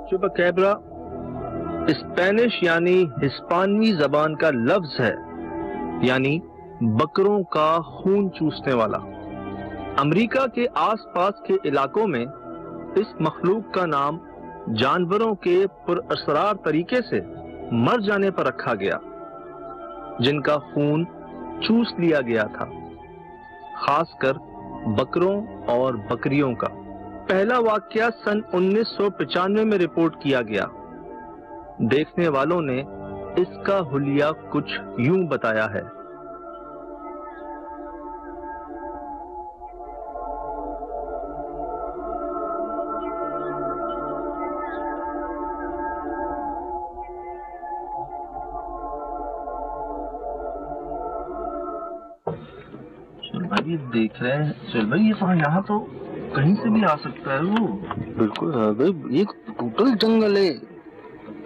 चुपाकेब्रा Spanish यानी हिस्पानवी जबान का लफ्ज है, यानी बकरों का खून चूसने वाला। अमेरिका के आसपास के इलाकों में इस मखलूक का नाम जानवरों के पुरअसरार तरीके से मर जाने पर रखा गया, जिनका खून चूस लिया गया था, खासकर बकरों और बकरियों का। पहला वाकया सन 1995 में रिपोर्ट किया गया। देखने वालों ने इसका हुलिया कुछ यूं बताया है। भाई देख रहे हैं चल भाई, ये तो यहाँ तो कहीं से भी आ सकता है वो। बिल्कुल भाई, ये टोटल जंगल है,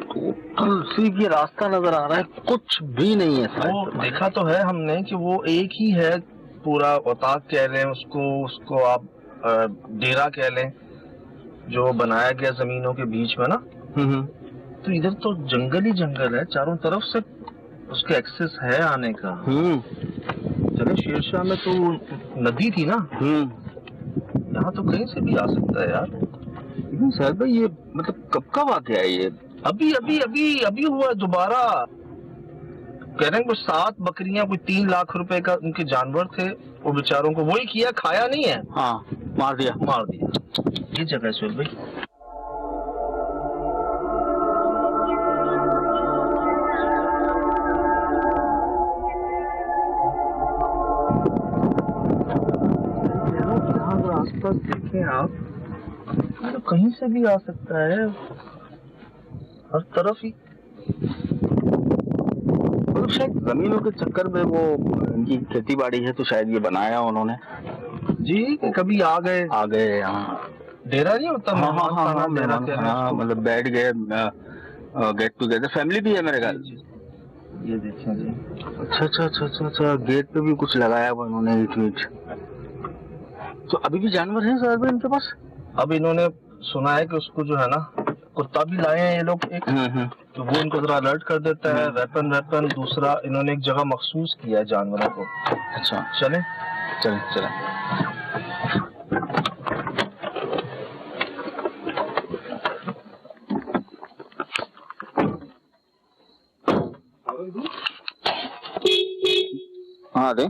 टोटल सिर्फ ये रास्ता नजर आ रहा है, कुछ भी नहीं है। वो देखा तो है हमने कि वो एक ही है, पूरा औताक कह लें उसको आप डेरा कह लें, जो बनाया गया जमीनों के बीच में ना। तो इधर तो जंगल ही जंगल है, चारों तरफ से उसके एक्सेस है आने का। चले शेरशाह में तो नदी थी ना, यहाँ तो कहीं से भी आ सकता है यार। लेकिन सर भाई ये मतलब कब का वाकया है ये? अभी अभी अभी अभी हुआ दोबारा। कह रहे हैं कुछ 7 बकरियां, कोई 3 लाख रुपए का उनके जानवर थे, वो बेचारों को वही किया, खाया नहीं है। हाँ, मार दिया। ये जगह है सुहेल भाई। आसपास देखें आप, तो कहीं से भी आ सकता है, हर तरफ ही। मतलब शायद जमीनों के चक्कर में वो इनकी खेती बाड़ी है, तो शायद ये बनाया उन्होंने जी। कभी आ गए यहाँ, डेरा नहीं होता। हाँ, मतलब बैठ गए, गेट टुगेदर, फैमिली भी है मेरे ख्याल। ये देखें जी। अच्छा, गेट पे भी कुछ लगाया हुआ उन्होंने, ईंट। तो अभी भी जानवर हैं सर इनके पास? अब इन्होंने सुना है कि उसको जो है ना, कुत्ता भी लाए हैं ये लोग एक, तो वो इनको जरा अलर्ट कर देता है। वेपन दूसरा इन्होंने एक जगह मखसूस किया है जानवरों को। अच्छा, चले। हाँ दे।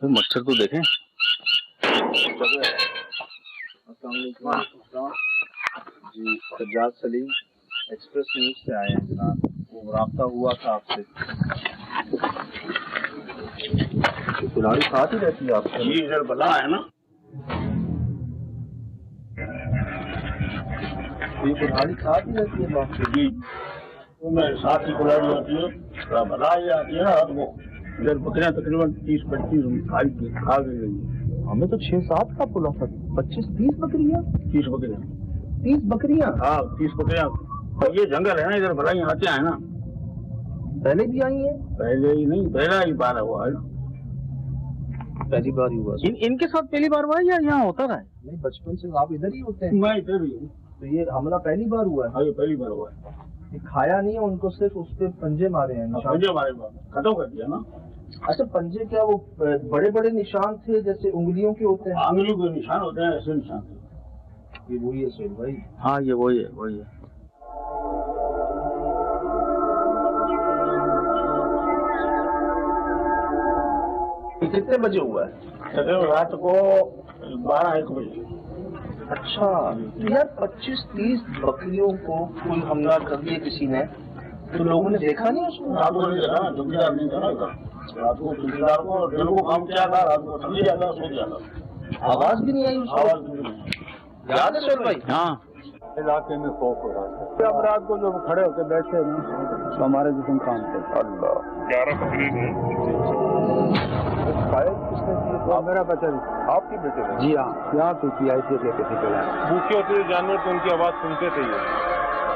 मच्छर तो देखें। जी, सज्जाद सलीम एक्सप्रेस न्यूज से आए हैं जनाब, वो राब्ता हुआ था आपसे। खिलाड़ी साथ ही रहती है आपसे? जी, इधर बला है ना, ये खिलाड़ी साथ ही रहती है आपसे? जी, तो मेरे साथ ही खिलाड़ी आती है, बला ही आती है रात को। इधर बकरियां तकरीबन 30-25 खा गई। हमें तो 6-7 का पुला था। 25-30 बकरियां? 30 बकरियां। 30 बकरियां? हाँ, 30 बकरियां। और ये जंगल है ना, इधर बलाई आते हैं ना। पहले भी आई है? पहले ही नहीं, पहला ही बार हुआ है ना। पहली बार ही हुआ। इनके साथ पहली बार हुआ या यहाँ होता रहा है? नहीं, बचपन से आप इधर ही होते हैं? मैं इधर ही हूँ। तो ये हमला पहली बार हुआ है? हाँ, ये पहली बार हुआ है। ये खाया नहीं है उनको, सिर्फ उस पे पंजे मारे हैं। पंजे मारे, खत्म कर दिया ना। अच्छा, पंजे क्या वो बड़े बड़े निशान थे जैसे उंगलियों के होते हैं? उंगलियों के निशान होते हैं, ऐसे निशान थे। ये वही है सुहेल भाई? हाँ, ये वही है। कितने बजे हुआ है? रात को 12-1 बजे। अच्छा, तो यार 25-30 बकरियों को कोई हमला कर दिया किसी ने, तो लोगों ने देखा नहीं उसको? रात को नहीं देखा, चौकीदार नहीं था ना। रात को चौकीदार को दिन को काम किया था, रात को ठंडी जाता, सो जाता। आवाज भी नहीं आई उसको? आवाज नहीं। याद है सुहेल भाई? हाँ, इलाके में खौफ हो रहा था। अब रात को जब खड़े होकर बैठे ना, तो हमारे जिसम काम थे। अल्लाह, 11 बकरी शायद किसने मेरा बच्चा आपके बेटे ने? जी हाँ, यहाँ तो किसी के भूखे होते थे जानवर तो उनकी आवाज सुनते थे ये,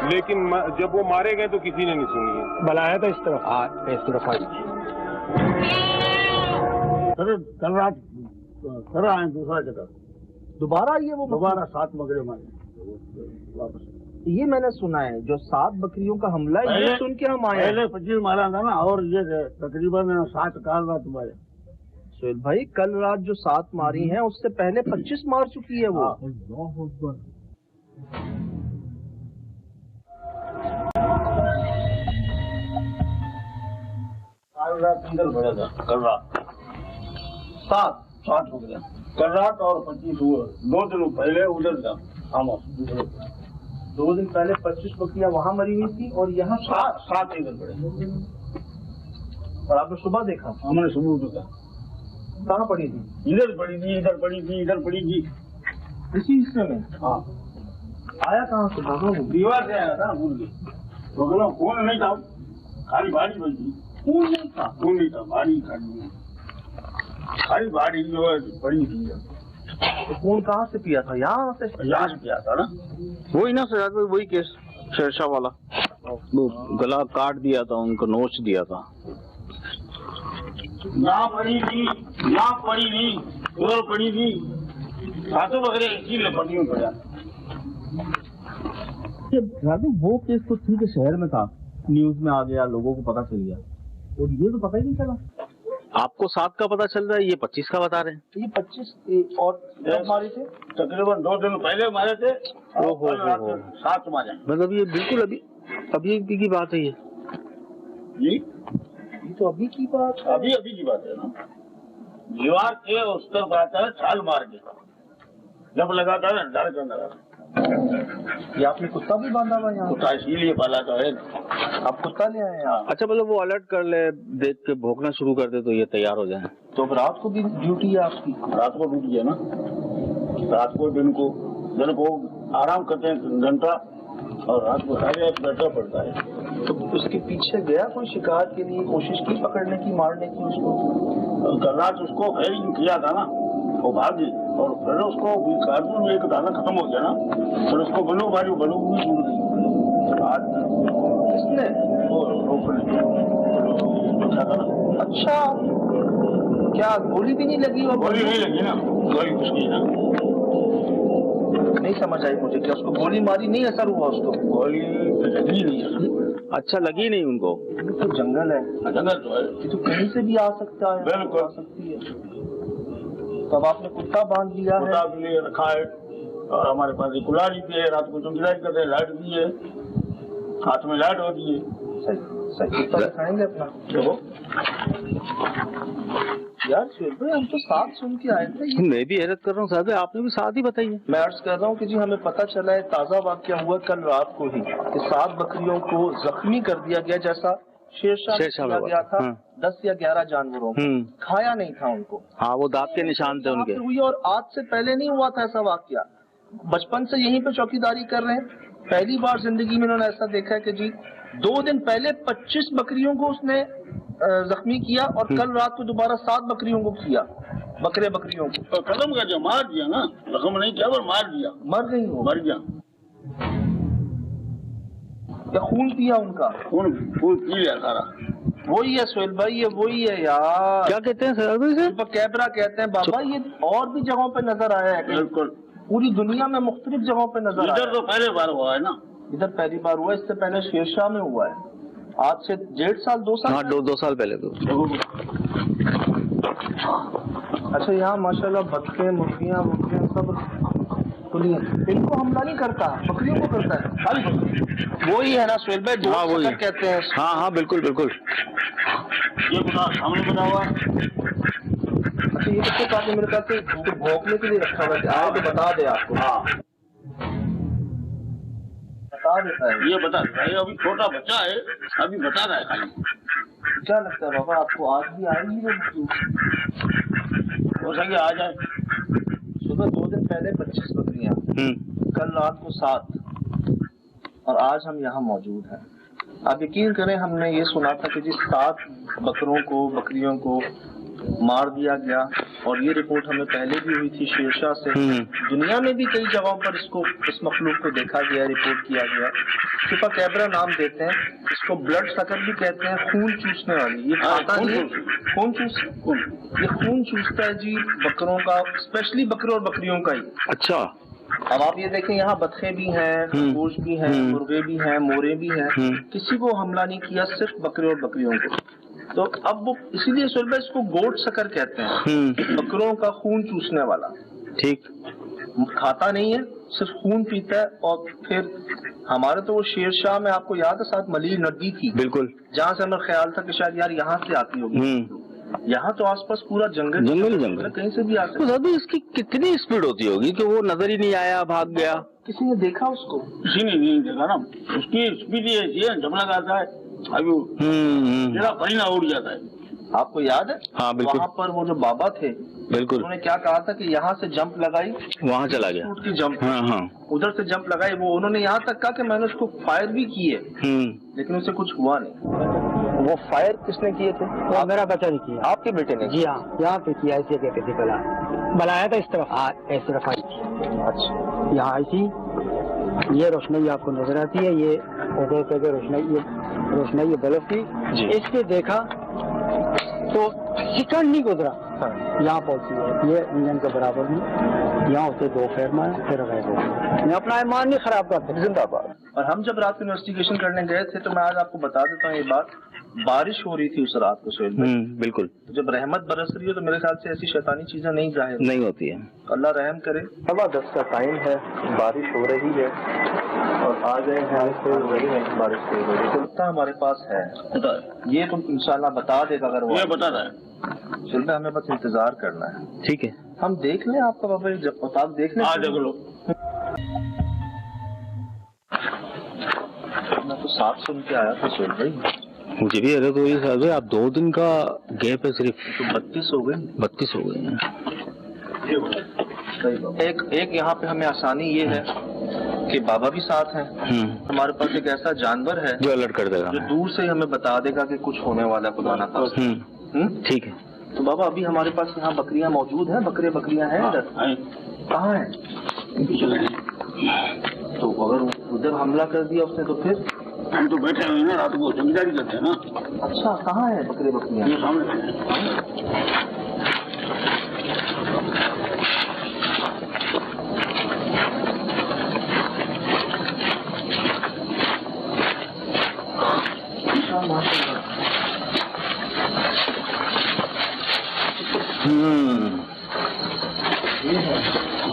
लेकिन जब वो मारे गए तो किसी ने नहीं सुनी है। बुलाया था इस तरफ, हाँ इस तरफ आई। कल रात कर आए दूसरा जगह, दोबारा ये वो दोबारा 7 बकरे मारे वापस। ये मैंने सुना है, जो 7 बकरियों का हमला है ये सुन के हम आए। पहले 25 मारा था ना, और ये तकरीबन 7 काल रात मारे। सुहेल भाई कल रात जो 7 मारी हैं उससे पहले 25 मार चुकी है वो। कल रात इधर भरा था, कल रात 7 हो गया कल रात, और 25 हुए 2 दिन पहले उधर था। हम 2 दिन पहले 25 बकरियां वहाँ मरी हुई थी और यहाँ 7 इधर पड़े। और आपने सुबह देखा? हमने सुबह देखा। कहाँ पड़ी थी? इधर पड़ी थी, इधर पड़ी थी, इधर पड़ी थी, इसी हिस्से में। हाँ आया कहाँ से? बाबा दीवार से आया था, भूल गए। तो खून नहीं था, खाली बाड़ी बची। खून नहीं था, बाड़ी खाली बाड़ी जो है पड़ी थी। तो खून कहाँ से पिया था? यहाँ से पिया था ना। वही ना सर, वही केस शेरशाह वाला, वो गला काट दिया था, उनको नोच दिया था। यहाँ पड़ी थी, यहाँ पड़ी थी, उधर पड़ी थी, 7 बकरे इसी लपटी में पड़ा। राजू वो केस तो ठीक है, शहर में था, न्यूज में आ गया, लोगों को पता चल गया, और ये तो पता ही नहीं चला। आपको 7 का पता चल रहा है, ये 25 का बता रहे हैं। ये 25 और कब मारे थे? तकरीबन 2 दिन पहले मारे थे। ओहो 7 मारे। मतलब ये बिल्कुल अभी की बात है ये जी, ये तो अभी की बात है। अभी की बात है ना। दीवार के उस तरफ आता है, छाल मार के जब लगाता है डर के अंदर। ये आपने कुत्ता भी बांधा हुआ यहाँ? कुत्ता इसीलिए पाला तो है। आप कुत्ता ले आए यहाँ? अच्छा, मतलब वो अलर्ट कर ले, देख के भौंकना शुरू कर दे तो ये तैयार हो जाए। तो रात को भी ड्यूटी है आपकी? रात को ड्यूटी है ना, रात को दिन को आराम करते हैं घंटा, और रात को बैठना पड़ता है। तो उसके पीछे गया कोई शिकार के लिए, कोशिश की पकड़ने की, मारने की उसको? कल रात उसको फायरिंग किया था ना, वो भागी, और फिर उसको कानून में एक दाना खत्म हो गया ना, फिर उसको बनो भी जुड़ गई। किसने? वो अच्छा, क्या गोली भी नहीं लगी? और गोली नहीं लगी ना, गोली कुछ नहीं ना। नहीं समझ आई मुझे, क्या उसको गोली मारी नहीं, असर हुआ उसको? गोली लगी नहीं। अच्छा, लगी नहीं उनको? ये तो जंगल है। जंगल तो है, ये तो कहीं से भी आ सकता है। बिल्कुल आ सकती है। तब आपने कुत्ता बांध लिया है? कुत्ता भी लिए रखा है, और हमारे पास कुल्हाड़ी भी है, रात को चौकीदारी करते हैं, लाइट भी है, हाथ में लाइट होती है। सही कुत्ता दिखाएंगे अपना। देखो यार सुहेल भाई, हम तो 7 सुन के आए थे। मैं भी हैरत कर रहा हूँ साहब, आपने भी 7 ही बताई है। मैं अर्ज कर रहा हूँ कि जी हमें पता चला है, ताज़ा वाक़या हुआ कल रात को ही, कि 7 बकरियों को जख्मी कर दिया गया, जैसा शेरशाह किया गया था। 10 या 11 जानवरों को खाया नहीं था उनको। हाँ, वो दांत के निशान थे उनके। हुई, और आज से पहले नहीं हुआ था ऐसा वाक़या। बचपन से यहीं पे चौकीदारी कर रहे हैं, पहली बार जिंदगी में उन्होंने ऐसा देखा है कि जी 2 दिन पहले 25 बकरियों को उसने जख्मी किया, और कल रात को दोबारा 7 बकरियों को किया, बकरियों को। तो खत्म कर दिया, मार दिया ना, जख्म नहीं किया पर मार दिया। मर गई हो? मर गया। या खून पिया उनका? खून पी लिया सारा। वही है सुहेल भाई, ये वही है यार। क्या कहते हैं सर? कैबरा कहते हैं बाबा। ये और भी जगहों पे नजर आया है? बिल्कुल, पूरी दुनिया में मुख्तलिफ जगहों पे नजर आया। इधर तो पहले बार हुआ है ना। इधर पहली बार हुआ, इससे पहले शेरशाह में हुआ है, आज से 1.5 साल 2 साल। हाँ, 2 साल पहले तो। अच्छा, यहाँ माशाल्लाह बच्चे, मुर्गियाँ सब खुली हैं। इनको हमला नहीं करता, बकरियों को करता है खाली बकरी। वही है ना सुहेल भाई, हाँ वही कहते हैं। हाँ बिल्कुल। ये सामने बना हुआ। अच्छा, ये कितने काफी मेरे ख्याल से भोंकने के लिए रखा हुआ है, आए तो बता दे आपको। हाँ, बता देता है, ये बता देता है। अभी छोटा बच्चा है, अभी बता रहा है खाली। क्या लगता है बाबा आपको, आज भी आएगी वो? हो सके आ जाए। सुबह 2 दिन पहले 25 बकरियां, कल रात को 7, और आज हम यहाँ मौजूद हैं। आप यकीन करें, हमने ये सुना था कि जी 7 बकरियों को मार दिया गया। और ये रिपोर्ट हमें पहले भी हुई थी शेरशाह से। दुनिया में भी कई जगहों पर इसको, इस मखलूक को देखा गया, रिपोर्ट किया गया। सिपा कैबरा नाम देते हैं इसको, ब्लड सकर भी कहते हैं, खून चूसने वाली। ये खाता नहीं है, ये खून चूसता है जी बकरों का, स्पेशली बकरे और बकरियों का ही। अच्छा। अब आप ये देखें, यहाँ बतखे भी हैं, खरगोश भी हैं, मुर्गे भी हैं, मोरे भी हैं, किसी को हमला नहीं किया, सिर्फ बकरे और बकरियों को। तो अब वो इसीलिए सुलभ इसको गोट सकर कहते हैं, बकरों का खून चूसने वाला। ठीक। खाता नहीं है, सिर्फ खून पीता है। और फिर हमारे तो वो शेरशाह में आपको याद है साथ मली नदी थी, बिल्कुल, जहाँ से हमें ख्याल था कि शायद यार यहाँ से आती होगी। यहाँ तो आसपास पूरा जंगल जंगल कहीं से भी आ सकता है। तो अभी इसकी कितनी स्पीड होती होगी कि वो नजर ही नहीं आया, भाग गया? किसी ने देखा उसको? किसी ने नहीं देखा ना, उसकी स्पीड ये जब लगाता है अभी जरा परिना उड़ जाता है। आपको याद है? हाँ बिल्कुल। वहाँ पर वो जो बाबा थे, बिल्कुल, उन्होंने क्या कहा था कि यहाँ से जंप लगाई, वहाँ चला गया, की जंप। हाँ। उधर से जंप लगाई। वो उन्होंने यहाँ तक कहा कि मैंने उसको फायर भी किए, लेकिन उससे कुछ हुआ नहीं। वो फायर किसने किए थे? वो मेरा बच्चा ने किया। आपके बेटे ने? जी हाँ, यहाँ पे किया, ऐसे कहते थे बलाया था इस तरफ, इस तरफ आई थी। अच्छा, यहाँ आई थी। ये रोशनाई आपको नजर आती है, ये उधर से रोशनाई ये बल्ब की। इसने देखा तो सेकंड नहीं गुजरा, यहाँ पहुंची है। ये इंजन के बराबर नहीं, यहाँ उसे 2 फेर मारे, फिर गए। मैं अपना ईमान नहीं खराब करता। जिंदाबाद। और हम जब रात को इन्वेस्टिगेशन करने गए थे, तो मैं आज आपको बता देता हूँ ये बात, बारिश हो रही थी उस रात को सोहेल में। बिल्कुल। जब रहमत बरस रही है तो मेरे ख्याल से ऐसी शैतानी चीजें नहीं जाहिर नहीं होती है। अल्लाह रहम करे। 10:15 का टाइम है, बारिश हो रही है और आ गए हैं बारिश से कुत्ता हमारे पास है। ये तो इंशाल्लाह बता देगा अगर वो बता रहा है। चलता, हमें बस इंतजार करना है। ठीक है, हम देख लें आपका बाबा, जब औताक देख लें। देख लो। मैं तो 7 सुन के आया था सोहेल भाई। मुझे भी अलग हुई साहब। आप 2 दिन का गैप है सिर्फ, तो 32 हो गए। 32 हो गए हैं। एक यहाँ पे हमें आसानी ये है कि बाबा भी साथ हैं। हमारे पास एक ऐसा जानवर है जो अलर्ट कर देगा, जो दूर से हमें बता देगा कि कुछ होने वाला है, खुदा ना खास्ता। ठीक है। तो बाबा अभी हमारे पास यहाँ बकरियां मौजूद हैं, बकरियां हैं इधर? कहाँ हैं? तो अगर उधर हमला कर दिया उसने तो फिर? हम तो बैठे हुए ना, रात को चौकीदारी करते हैं ना। अच्छा, कहाँ है बकरियां? ये सामने।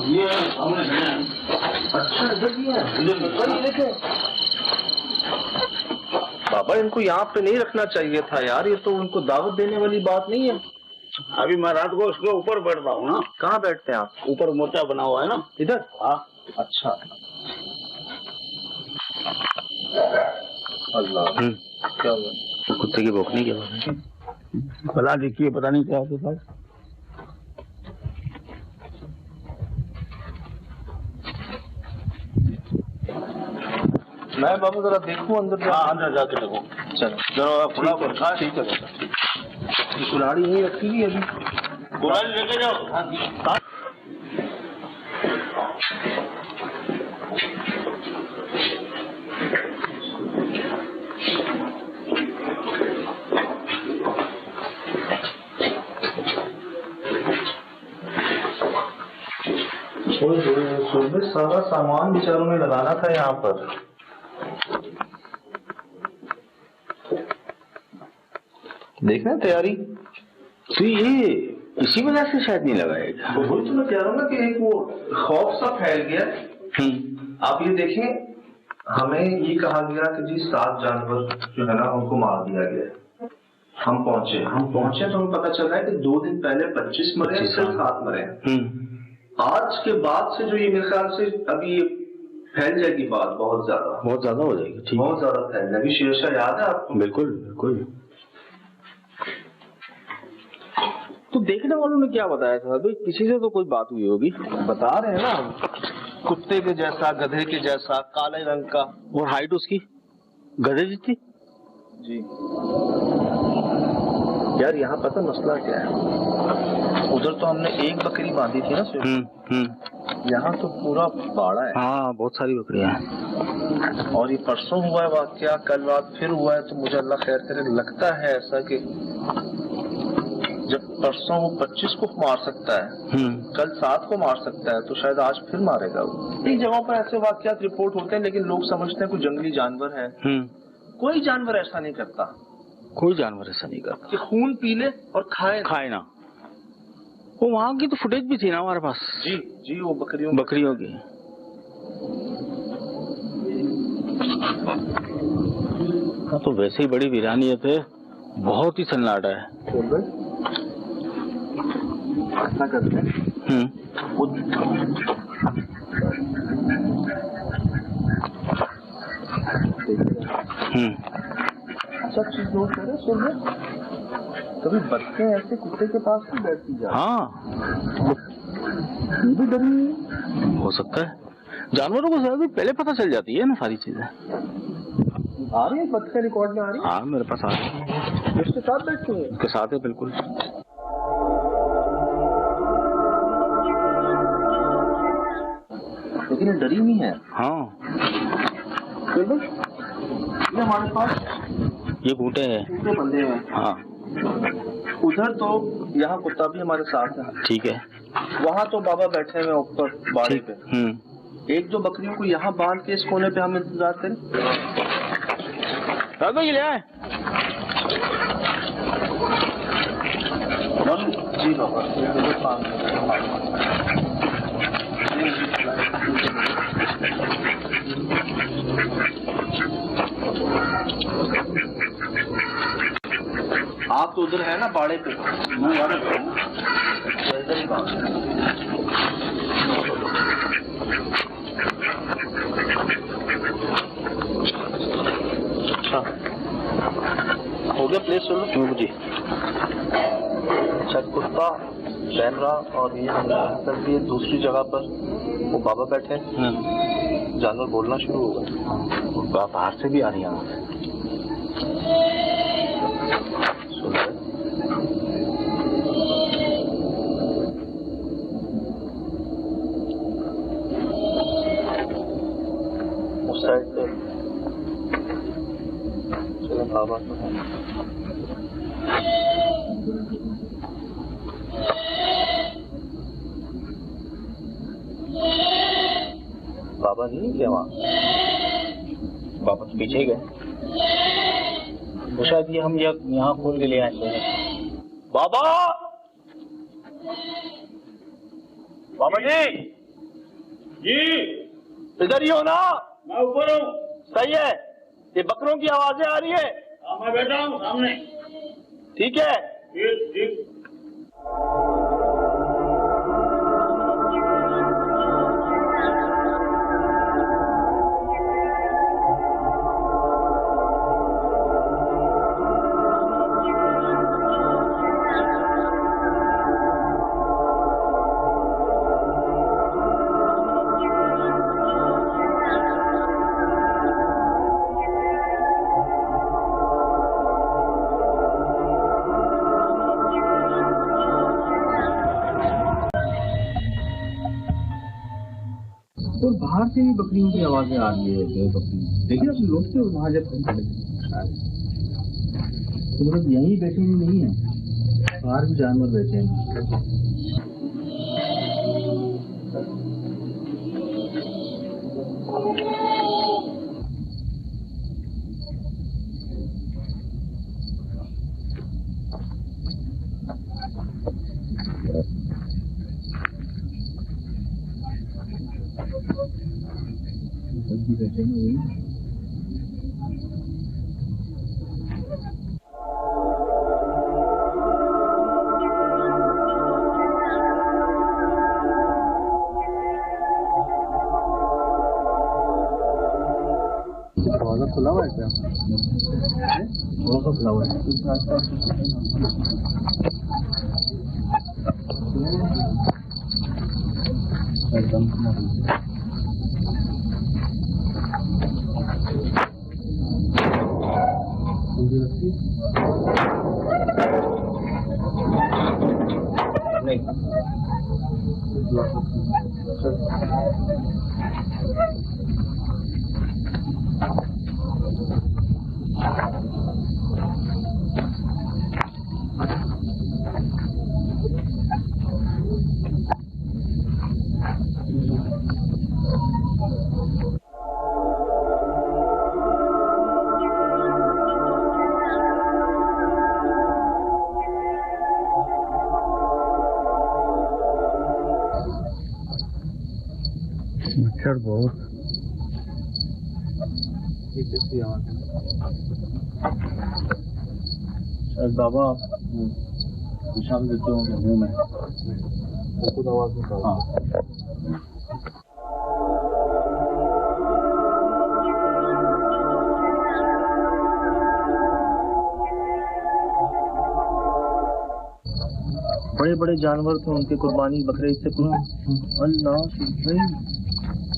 ये सामने खड़े हैं। अच्छा, इधर भी है। बाबा इनको यहाँ पे नहीं रखना चाहिए था यार, ये तो उनको दावत देने वाली बात नहीं है। अभी मैं रात को उसके ऊपर बैठता हूँ ना। कहाँ बैठते हैं आप? ऊपर मोर्चा बना हुआ है ना, इधर। हाँ। अच्छा, अल्लाह, क्या हुआ? कुत्ते की भौंकने की आवाज है। भला देखिए, पता नहीं क्या होता है। मैं बाबू जरा देखूं अंदर। हाँ, अंदर जाके देखो। चलो जरा खुला रखा है। ठीक है। कुल्हाड़ी नहीं रखी हुई अभी? कुल्हाड़ी लेके जाओ। सुबह सारा सामान बेचारों में लगाना था यहाँ पर। देख रहे तैयारी तो ये इसी वजह से शायद नहीं लगाएगा। वही तो मैं कह रहा हूँ ना कि एक वो खौफ सा फैल गया। आप ये देखें, हमें ये कहा गया कि जी 7 जानवर जो है ना उनको मार दिया गया। हम पहुंचे तो हमें पता चला है कि 2 दिन पहले 25 मरे, सिर्फ 7 मरे। आज के बाद से जो ये मेरे ख्याल से अभी फैल जाएगी बात, बहुत ज्यादा हो जाएगी। ठीक, बहुत ज्यादा फैल जाएगी। शेरशाह याद है आपको? बिल्कुल बिल्कुल। तो देखने वालों ने क्या बताया था भाई? किसी से तो कोई बात हुई होगी। बता रहे हैं ना, कुत्ते के जैसा, गधे के जैसा, काले रंग का। और हाइट उसकी गधे जितनी। जी। यार यहाँ पता मसला क्या है, उधर तो हमने एक बकरी बांधी थी ना सिर्फ, यहाँ तो पूरा बाड़ा है। हाँ बहुत सारी बकरियां हैं। और ये परसों हुआ है वाकया, कल रात फिर हुआ है, तो मुझे अल्लाह खैर करे, लगता है ऐसा कि जब परसों वो 25 को मार सकता है, कल 7 को मार सकता है, तो शायद आज फिर मारेगा वो। कई जगहों पर ऐसे वाकयात रिपोर्ट होते हैं, लेकिन लोग समझते हैं कोई जंगली जानवर है। कोई जानवर ऐसा नहीं करता, कोई जानवर ऐसा नहीं करता कि खून पी ले और खाए ना। वो वहाँ की तो फुटेज भी थी ना हमारे पास। जी वो बकरियों की। हाँ तो वैसे ही बड़ी वीरानियत है, बहुत ही सन्नाटा है। ऐसा करते हैं सब चीज नोट करें। सुन रहे कभी बच्चे ऐसे कुत्ते के पास नहीं बैठती जा। हाँ ये भी डरी हो सकता है, जानवरों को ज्यादा पहले पता चल जाती है ना सारी चीजें। आ रही है बच्चे रिकॉर्ड में आ रही है। हाँ मेरे पास आ रही है, इसके साथ बैठती है। उसके साथ है बिल्कुल। लेकिन ये डरी नहीं है। हाँ ये हमारे पास ये बूटे हैं, कुत्ते बंधे हैं। हाँ उधर तो यहाँ कुत्ता भी हमारे साथ है। ठीक है। वहाँ तो बाबा बैठे हुए ऊपर बाड़े पे। एक दो बकरियों को यहाँ बांध के इस कोने पे हम इंतजार करें। ले आए। जी बाबा आप तो उधर है ना बाड़े पे। अच्छा हो गया प्लेस सुनो जी। अच्छा कुत्ता कैमरा और ये अंदर भी दूसरी जगह पर वो बाबा बैठे, जानवर बोलना शुरू हो गए। बाहर से भी आ रही है। उस साइड से चलो बाबा तो है। बाबा नहीं क्या वहाँ? वापस पीछे गए तो शायद ये हम यहाँ खोल के ले आए। बाबा बाबा जी इधर ही हो ना? मैं ऊपर हूँ। सही है। ये बकरों की आवाजें आ रही है। मैं बैठा हूँ सामने। ठीक है। ठीक। तो बाहर से भी बकरियों की आवाजें आ रही है। देखिए आप लोग से वहां जब तो मतलब यहीं बैठे नहीं है, बाहर भी जानवर बैठे हैं। बैठे हैं दरवाजा खुला हुआ है क्या? थोड़ा सा खुला हुआ है। एकदम मच्छर बहुत बाबा पेशाब देते होंगे मुंह में खुद आवाज में। हाँ बड़े बड़े जानवर थे उनके कुर्बानी बकरे इससे अल्लाह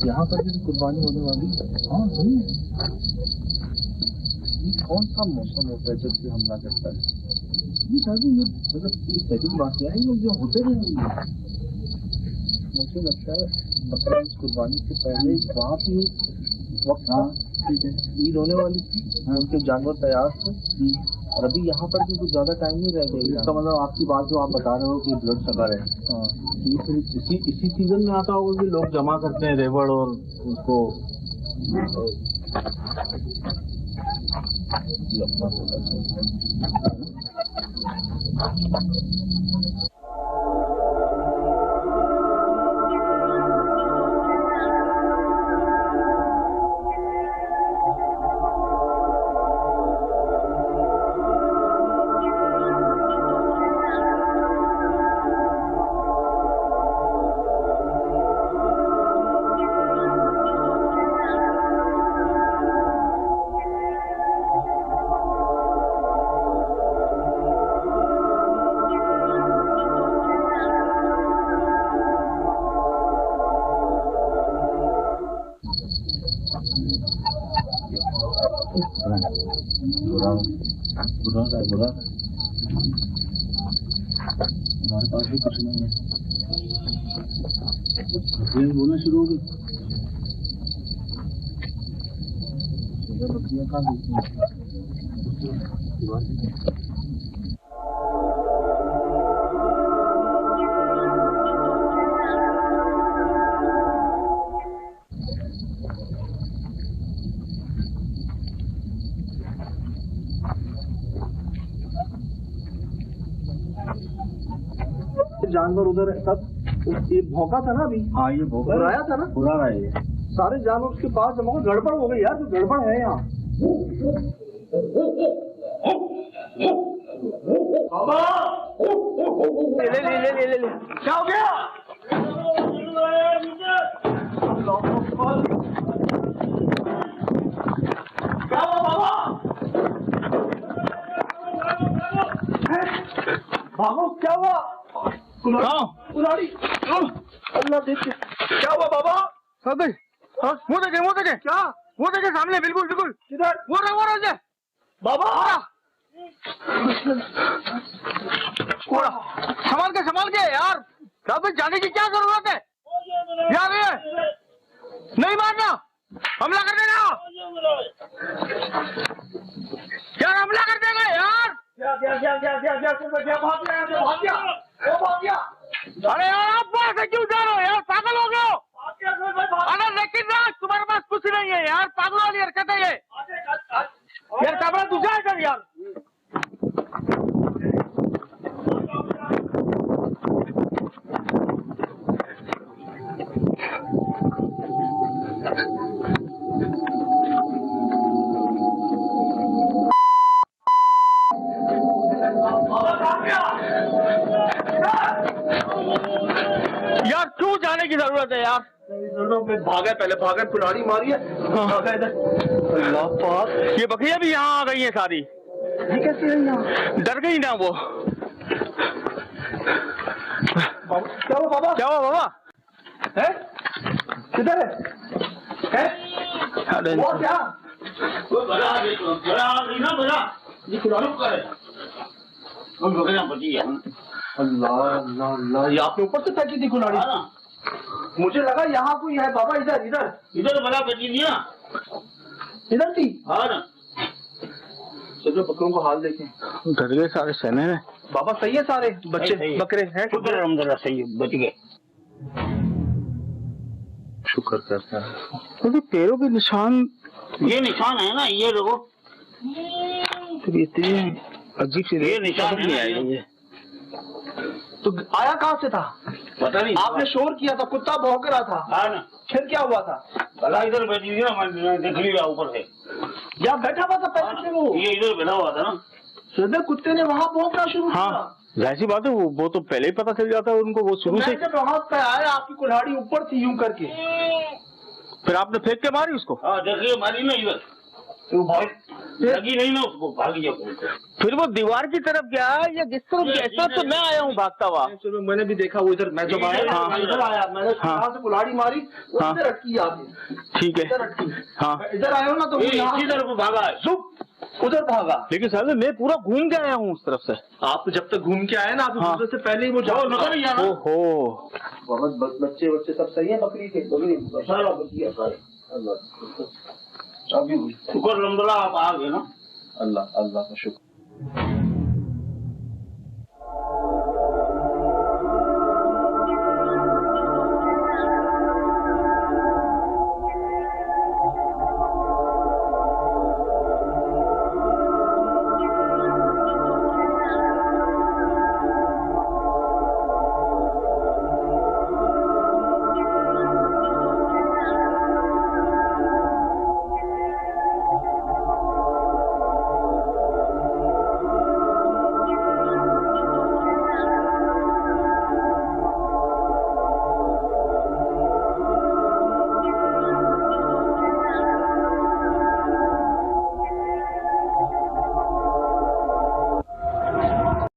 यहाँ पर भी कुर्बानी होने वाली। हाँ भाई ये कौन सा मौसम होता है जब भी हमला करता है? ये शादी ये मतलब ये सेकंड बात है ये होते रहेंगे। मुझे लगता है बकरा कुर्बानी से पहले वहाँ भी वक्त था ईद होने वाली थी, उनके जानवर तैयार थे और अभी यहाँ पर भी कुछ ज्यादा टाइम नहीं रह गया। इसका मतलब आपकी बात जो आप बता रहे हो कि ब्लड सगर है, इसी सीजन में आता होगा कि लोग जमा करते हैं रेवड़ और उसको बुरा हमारे पास भी कुछ नहीं है। बोलना शुरू होगी बकरियां कहाँ जानवर उधर है सब। ये भौंका था ना अभी। हाँ ये भौंका बुराया था ना। बुरा रहा है ये सारे जानवर उसके पास जमा हो। गड़बड़ हो गई यार, तो गड़बड़ है यहाँ। ले क्या हो गया? क्या हुआ बाबा? भागो क्या हुआ? उलाड़ी अल्लाह देख क्या हुआ बाबा? मुँह देखे क्या? मुँह देखे सामने बिल्कुल बिल्कुल किधर? वो रहे बाबा संभाल के यार। साहब जाने की क्या जरूरत है यार? ये नहीं मारना, हमला कर देना यार, हमला कर देगा यार। भाग गया। अरे यार आप वहां से क्यों जा रहे हो यार? पागल हो गए हो? अरे लेकिन ना तुम्हारे पास कुछ नहीं है यार, पागल वाली हरकत है ये यार। कैमरा दूसरा है कर यार। यार क्यों जाने की जरूरत है यार? भागे पहले भागे, पुरानी मारी है। अल्लाह पाक, ये बकरियां भी यहाँ आ गई हैं सारी। ये कैसे है यहाँ? डर गई ना वो। क्या हुआ बाबा? क्या हुआ बाबा? है किधर है? अरे वो क्या? वो बड़ा ये कुरान का है। हम बकरियां बची हैं। अल्लाह अल्लाह अल्लाह, ये आपने ऊपर से फेंकी थी कुल्हाड़ी? मुझे लगा यहाँ कोई है बाबा, इधर इधर इधर बड़ा बेटी दिया, इधर थी। हाँ ना, चलो बकरों को हाल देखें। डर गए सारे सहने में। बाबा सही है सारे बच्चे सही है। बकरे हैं? शुक्र अल्हम्दुलिल्लाह सही है, बच गए। शुक्र करता है। तो पैरों के निशान, ये निशान है ना, ये देखो, तो इतनी अजीब सी ये निशान नहीं आएगा ये। तो आया कहाँ से था? पता नहीं, आपने शोर किया था, कुत्ता भौंक रहा था, हाँ ना, फिर क्या हुआ था? भला इधर बैठी थी ना, मैं देख लिया ऊपर से। यहाँ बैठा हुआ था पहले से वो, ये इधर बैठा हुआ था ना, फिर कुत्ते ने वहाँ भौंकना शुरू किया। हाँ जाहिर सी बात है, वो तो पहले ही पता चल जाता है उनको, वो शुरू से। मैं जब वहाँ पे आया, आपकी कुल्हाड़ी ऊपर थी यूं करके, फिर आपने फेंक के मारी उसको? हाँ देखिए मारी ना इधर, तो भाई लगी नहीं ना उसको, भाग गया। फिर वो दीवार की तरफ गया या जिस तरफ गया? इस तरफ तो मैं आया हूँ भागता हुआ। चलो मैंने भी देखा वो इधर, मैं जब आया हाँ। इधर आया, मैंने यहाँ से कुल्हाड़ी मारी, वो हाँ। इधर अटकी आपने, ठीक है, इधर अटकी। हाँ। इधर आए हो ना तो वो यहाँ इसी तरफ भागा है। चुप, उधर भागा। लेकिन साहब मैं पूरा घूम के आया हूँ उस तरफ से। आप जब तक घूम के आए ना, आप हाँ। दूसरे से पहले ही वो जाओ नजर नहीं आना। ओहो, बच्चे बच्चे सब सही है बकरी के? बकरी सारा बच गया सारे। अभी शुक्र अल्हम्दुलिल्लाह आप आ गए ना। अल्लाह अल्लाह का शुक्र।